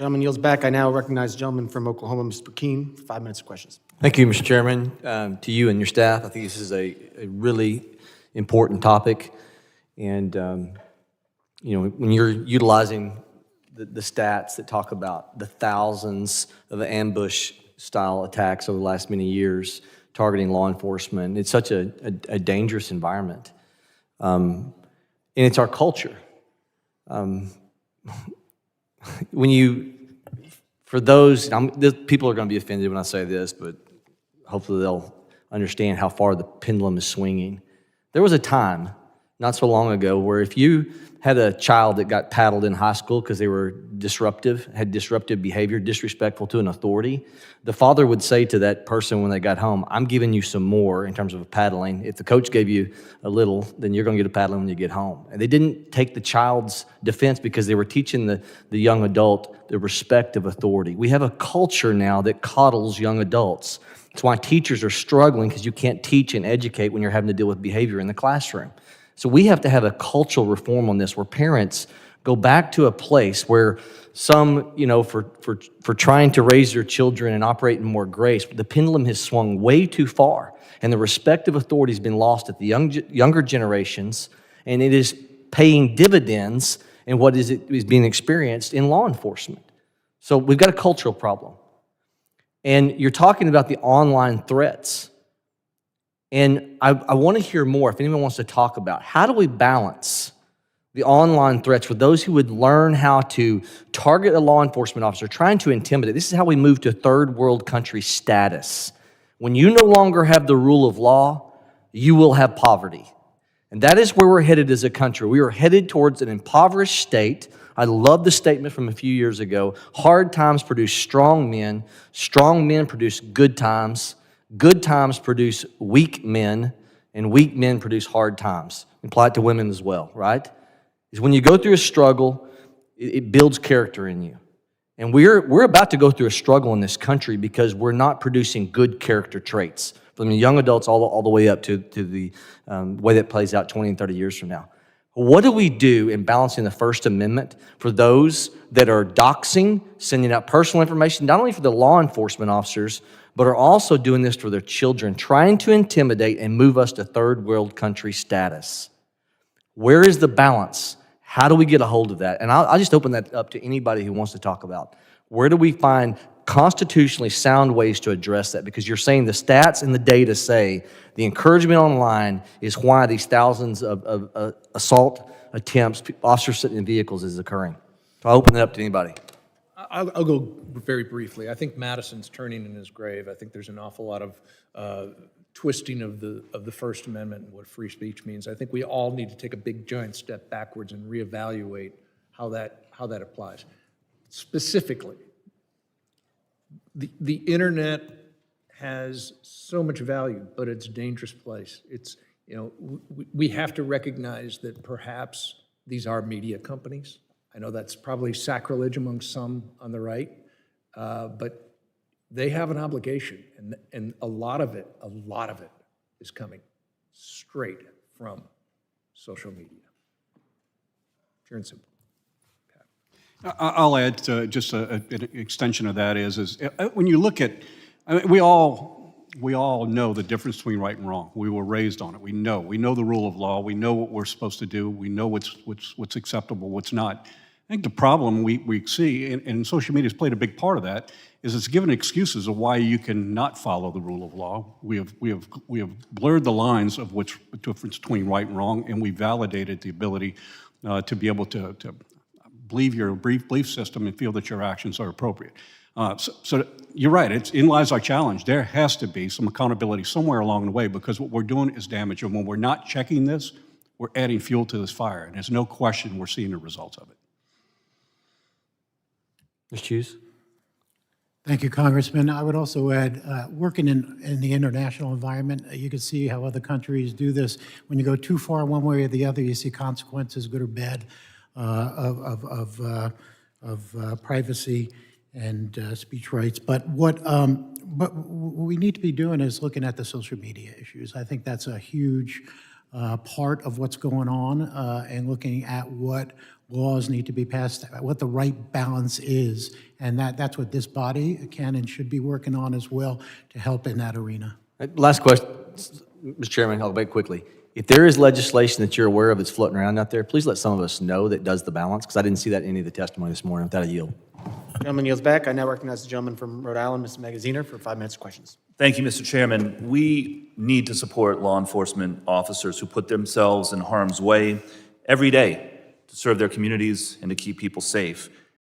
Gentleman yields back. I now recognize the gentleman from Oklahoma, Mr. Brecheen, for 5 minutes of questions. Thank you, Mr. Chairman. To you and your staff, I think this is a really important topic. And, when you're utilizing the stats that talk about the thousands of ambush-style attacks over the last many years targeting law enforcement, it's such a dangerous environment. And it's our culture. For those, people are going to be offended when I say this, but hopefully they'll understand how far the pendulum is swinging. There was a time, not so long ago, where if you had a child that got paddled in high school because they were disruptive, had disruptive behavior, disrespectful to an authority, the father would say to that person when they got home, I'm giving you some more in terms of paddling. If the coach gave you a little, then you're going to get a paddling when you get home. And they didn't take the child's defense because they were teaching the young adult the respect of authority. We have a culture now that coddles young adults. That's why teachers are struggling, because you can't teach and educate when you're having to deal with behavior in the classroom. So we have to have a cultural reform on this, where parents go back to a place where some, for trying to raise their children and operate in more grace, the pendulum has swung way too far, and the respect of authority has been lost at the younger generations, and it is paying dividends in what is being experienced in law enforcement. So we've got a cultural problem. And you're talking about the online threats. And I want to hear more, if anyone wants to talk about, how do we balance the online threats for those who would learn how to target a law enforcement officer trying to intimidate? This is how we move to third world country status. When you no longer have the rule of law, you will have poverty. And that is where we're headed as a country. We are headed towards an impoverished state. I love the statement from a few years ago. Hard times produce strong men produce good times produce weak men, and weak men produce hard times. Apply it to women as well, right? Is when you go through a struggle, it builds character in you. And we're about to go through a struggle in this country because we're not producing good character traits, from the young adults all the way up to the way that plays out 20 and 30 years from now. What do we do in balancing the First Amendment for those that are doxing, sending out personal information, not only for the law enforcement officers, but are also doing this for their children, trying to intimidate and move us to third world country status? Where is the balance? How do we get a hold of that? And I'll just open that up to anybody who wants to talk about. Where do we find constitutionally sound ways to address that? Because you're saying the stats and the data say the encouragement online is why these thousands of assault attempts, officers sitting in vehicles, is occurring. So I'll open it up to anybody. I'll go very briefly. I think Madison's turning in his grave. I think there's an awful lot of twisting of the First Amendment and what free speech means. I think we all need to take a big giant step backwards and reevaluate how that applies. Specifically, the internet has so much value, but it's a dangerous place. It's, we have to recognize that perhaps these are media companies. I know that's probably sacrilege among some on the right, but they have an obligation, and a lot of it is coming straight from social media. Pure and simple. I'll add to just an extension of that is when you look at, we all know the difference between right and wrong. We were raised on it. We know the rule of law. We know what we're supposed to do. We know what's acceptable, what's not. I think the problem we see, and social media has played a big part of that, is it's given excuses of why you can not follow the rule of law. We have blurred the lines of which difference between right and wrong, and we validated the ability to be able to believe your belief system and feel that your actions are appropriate. So you're right, in lies our challenge. There has to be some accountability somewhere along the way, because what we're doing is damage, and when we're not checking this, we're adding fuel to this fire, and there's no question we're seeing the results of it. Mr. Hughes? Thank you, Congressman. I would also add, working in the international environment, you can see how other countries do this. When you go too far one way or the other, you see consequences, good or bad, of privacy and speech rights. But what we need to be doing is looking at the social media issues. I think that's a huge part of what's going on, and looking at what laws need to be passed, what the right balance is. And that's what this body can and should be working on as well to help in that arena. Last question, Mr. Chairman, I'll make quickly. If there is legislation that you're aware of that's floating around out there, please let some of us know that does the balance, because I didn't see that in any of the testimony this morning. Without a yield. Gentleman yields back. I now recognize the gentleman from Rhode Island, Mr. Magaziner, for 5 minutes of questions. Thank you, Mr. Chairman. We need to support law enforcement officers who put themselves in harm's way every day to serve their communities and to keep people safe.